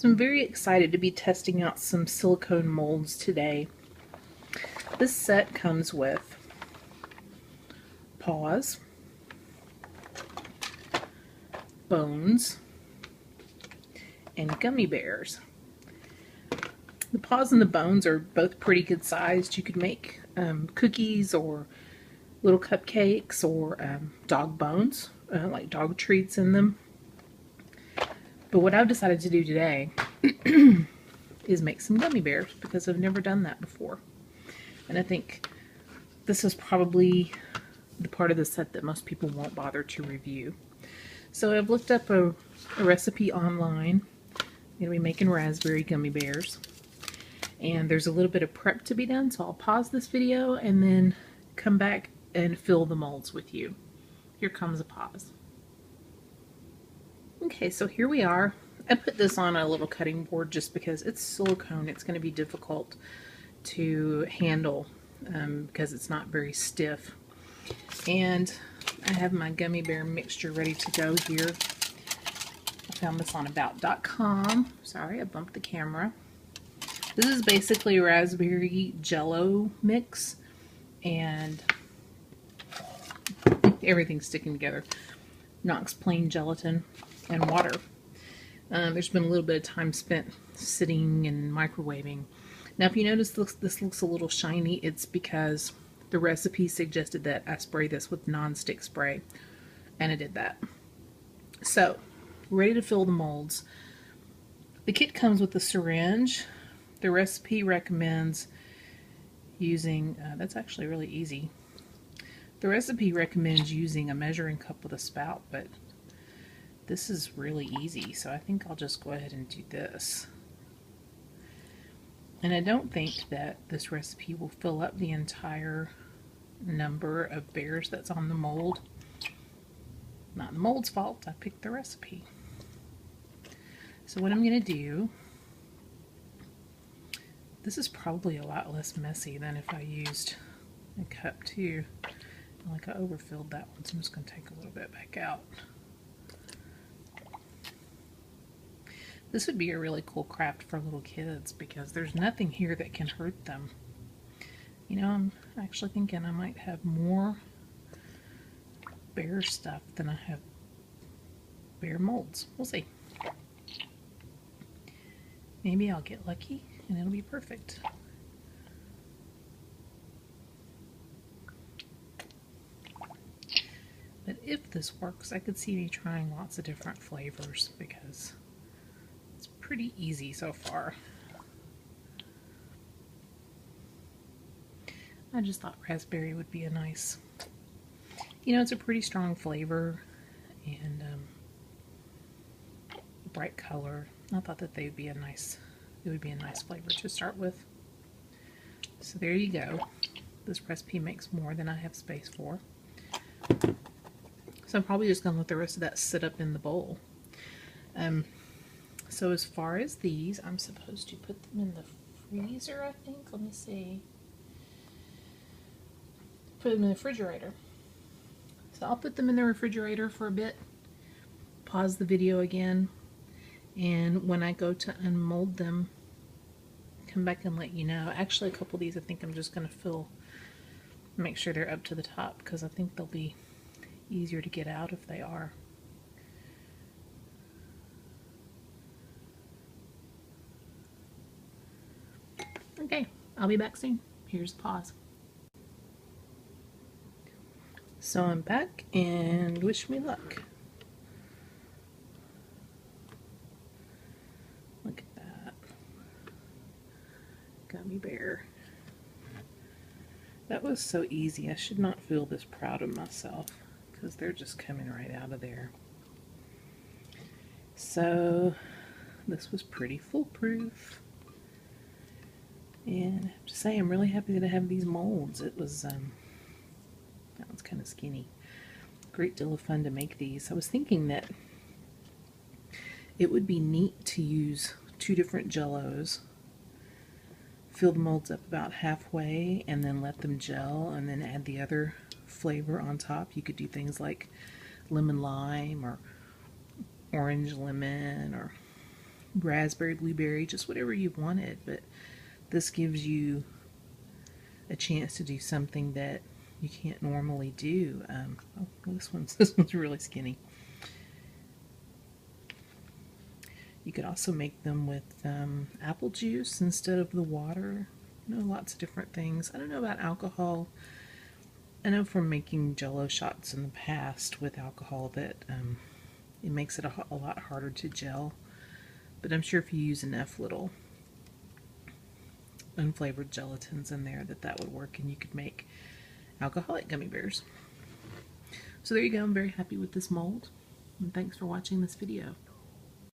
So I'm very excited to be testing out some silicone molds today. This set comes with paws, bones, and gummy bears. The paws and the bones are both pretty good sized. You could make cookies or little cupcakes or dog bones, like dog treats in them. But what I've decided to do today is make some gummy bears because I've never done that before. And I think this is probably the part of the set that most people won't bother to review. So I've looked up a recipe online. I'm going to be making raspberry gummy bears. And there's a little bit of prep to be done, so I'll pause this video and then come back and fill the molds with you. Here comes a pause. Okay, so here we are. I put this on a little cutting board just because it's silicone. It's going to be difficult to handle because it's not very stiff. And I have my gummy bear mixture ready to go here. I found this on about.com. Sorry, I bumped the camera. This is basically raspberry jello mix and everything's sticking together. Knox plain gelatin and water. There's been a little bit of time spent sitting and microwaving. Now if you notice this looks a little shiny, it's because the recipe suggested that I spray this with non-stick spray, and I did that. So, ready to fill the molds. The kit comes with a syringe. The recipe recommends using, that's actually really easy. The recipe recommends using a measuring cup with a spout, but this is really easy, so I think I'll just go ahead and do this. And I don't think that this recipe will fill up the entire number of bears that's on the mold. Not the mold's fault, I picked the recipe. So what I'm going to do, this is probably a lot less messy than if I used a cup too. Like I overfilled that one, so I'm just going to take a little bit back out. This would be a really cool craft for little kids because there's nothing here that can hurt them. You know, I'm actually thinking I might have more bear stuff than I have bear molds. We'll see. Maybe I'll get lucky and it'll be perfect. But if this works, I could see me trying lots of different flavors because it's pretty easy so far. I just thought raspberry would be a nice, you know, it's a pretty strong flavor and bright color. I thought that they'd be a nice, it would be a nice flavor to start with. So there you go. This recipe makes more than I have space for. So I'm probably just going to let the rest of that sit up in the bowl. So as far as these, I'm supposed to put them in the freezer, I think. Let me see. Put them in the refrigerator. So I'll put them in the refrigerator for a bit. Pause the video again. And when I go to unmold them, come back and let you know. Actually, a couple of these I think I'm just going to fill, make sure they're up to the top because I think they'll be easier to get out if they are. Okay, I'll be back soon. Here's the pause. So I'm back and wish me luck. Look at that. Gummy bear. That was so easy. I should not feel this proud of myself because they're just coming right out of there. So this was pretty foolproof. And I have to say I'm really happy that I have these molds. It was, that one's kind of skinny. Great deal of fun to make these. I was thinking that it would be neat to use two different jellos, fill the molds up about halfway and then let them gel and then add the other flavor on top. You could do things like lemon lime or orange lemon or raspberry, blueberry, just whatever you wanted. But this gives you a chance to do something that you can't normally do. Oh, this one's really skinny. You could also make them with apple juice instead of the water. You know, lots of different things. I don't know about alcohol. I know from making Jell-O shots in the past with alcohol that it makes it a lot harder to gel. But I'm sure if you use enough little unflavored gelatins in there that would work, and you could make alcoholic gummy bears. So there you go. I'm very happy with this mold, and thanks for watching this video.